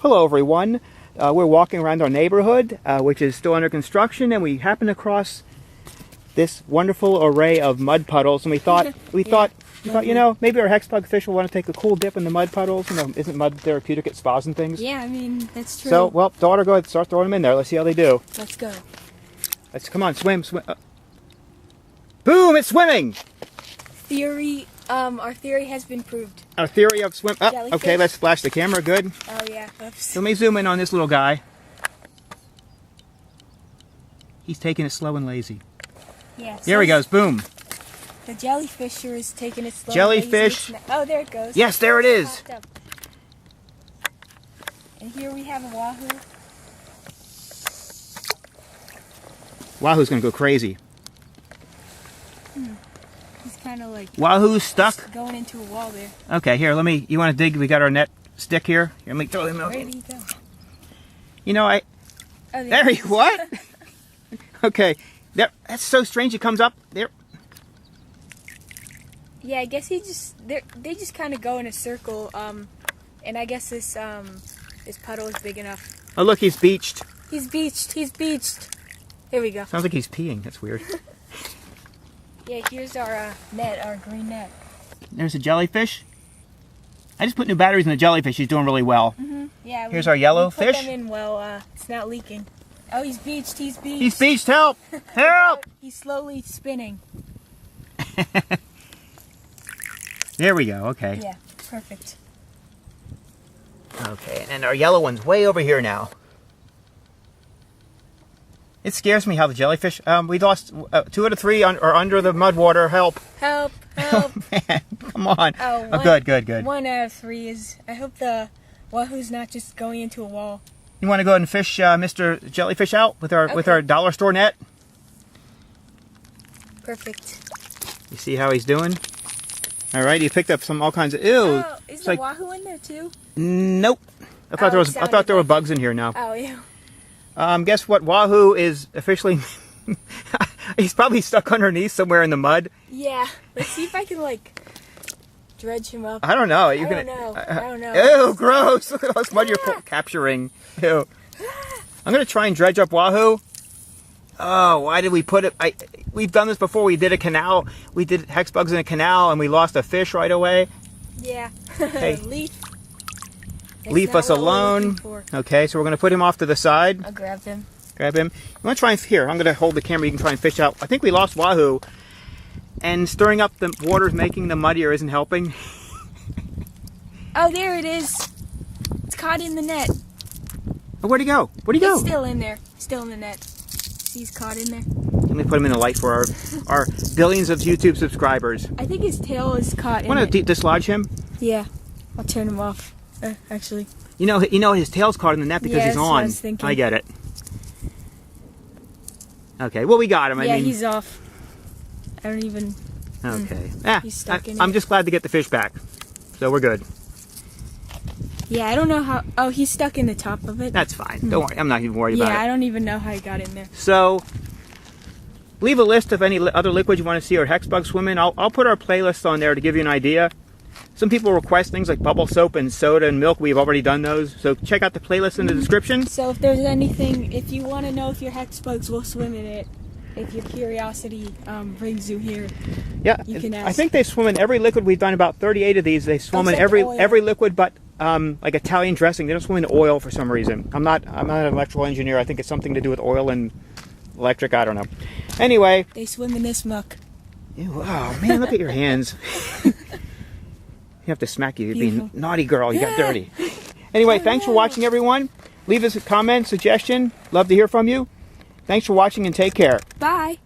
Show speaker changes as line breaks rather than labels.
Hello everyone. We're walking around our neighborhood, which is still under construction, and we happened across this wonderful array of mud puddles, and we thought, you know, maybe our hexbug fish will want to take a cool dip in the mud puddles. You know, isn't mud therapeutic at spas and things?
Yeah, I mean, that's true.
So, well, daughter, go ahead, start throwing them in there. Let's see how they do.
Let's go.
Come on, swim. Boom! It's swimming.
Our theory has been proved.
Our theory of swim. Oh,
Jellyfish.
okay, let's flash the camera. Good.
Oh yeah. Oops.
So let me zoom in on this little guy. He's taking it slow and lazy.
Yeah.
There he goes. Boom.
The jellyfish sure is taking it slow.
Jellyfish.
Oh, there it goes.
Yes, there it is.
And here we have a wahoo.
Wahoo's gonna go crazy.
He's kind of like
Wahoo's stuck.
going into a wall there.
Okay, here, let me. You want to dig? We got our net stick here. Here, let me throw him
Where
out.
did he go?
You know,
Oh,
there he. What? Okay, there. That's so strange. He comes up there.
Yeah, I guess they just kind of go in a circle. And I guess this puddle is big enough.
Oh, look, he's beached.
He's beached. He's beached. Here we go.
Sounds like he's peeing. That's weird.
Yeah, here's our net, our green net.
There's a jellyfish. I just put new batteries in the jellyfish. He's doing really well.
Yeah.
Here's our yellow
we put
fish.
them in well. It's not leaking. Oh, he's beached. He's beached.
He's beached. Help! Help!
He's slowly spinning.
There we go. Okay.
Yeah, perfect.
Okay, and our yellow one's way over here now. It scares me how the jellyfish. We lost 2 out of 3 are under the mud water. Help!
Help! Help!
Oh man, come on.
Oh,
Good.
1 out of 3 is. I hope the wahoo's not just going into a wall.
You want to go ahead and fish Mr. Jellyfish out with our dollar store net?
Perfect.
You see how he's doing? All right, he picked up all kinds of. Ew!
Oh, is the
like,
wahoo in there too?
Nope. I thought there were bugs in here now.
Oh yeah.
Guess what? Wahoo is officially. He's probably stuck underneath somewhere in the mud.
Yeah. Let's see if I can like dredge him up.
I don't know.
I don't know.
Ew! Gross! Look at all this mud you're capturing. Ew. I'm gonna try and dredge up Wahoo. Oh, why did we put it? We've done this before. We did a canal. We did hex bugs in a canal, and we lost a fish right away.
Yeah.
Hey.
Leave
us alone. Okay, so we're going to put him off to the side.
I'll grab him.
Grab him. You want to try and here? I'm going to hold the camera. You can try and fish out. I think we lost Wahoo, and stirring up the water, making them muddier, isn't helping.
Oh, there it is. It's caught in the net.
Oh, where'd he go?
It's still in there. Still in the net. He's caught in there.
Let me put him in the light for our billions of YouTube subscribers.
I think his tail is caught in it.
Want to dislodge him?
Yeah. I'll turn him off. Actually.
You know his tail's caught in the net because he's on.
That's what I was thinking.
I get it. Okay, well we got him.
Yeah, he's off. I don't even.
Okay.
He's stuck in
I'm
it.
just glad to get the fish back. So we're good.
Yeah, I don't know how. Oh, he's stuck in the top of it.
That's fine. Don't worry. I'm not even worried about it.
Yeah, I don't even know how he got in there.
So, leave a list of any other liquids you want to see our hexbug swim in. I'll put our playlist on there to give you an idea. Some people request things like bubble soap and soda and milk. We've already done those. So check out the playlist in the description.
So if there's anything, if you want to know if your hexbugs will swim in it, if your curiosity brings you here,
yeah,
you can ask.
I think they swim in every liquid. We've done about 38 of these. They swim in every liquid but like Italian dressing. They don't swim in oil for some reason. I'm not an electrical engineer. I think it's something to do with oil and electric. I don't know. Anyway.
They swim in this muck.
Ew, oh man, look at your hands. You have to smack you. You're being naughty girl. You got dirty. Anyway, thanks for watching, everyone. Leave us a comment, suggestion. Love to hear from you. Thanks for watching and take care.
Bye.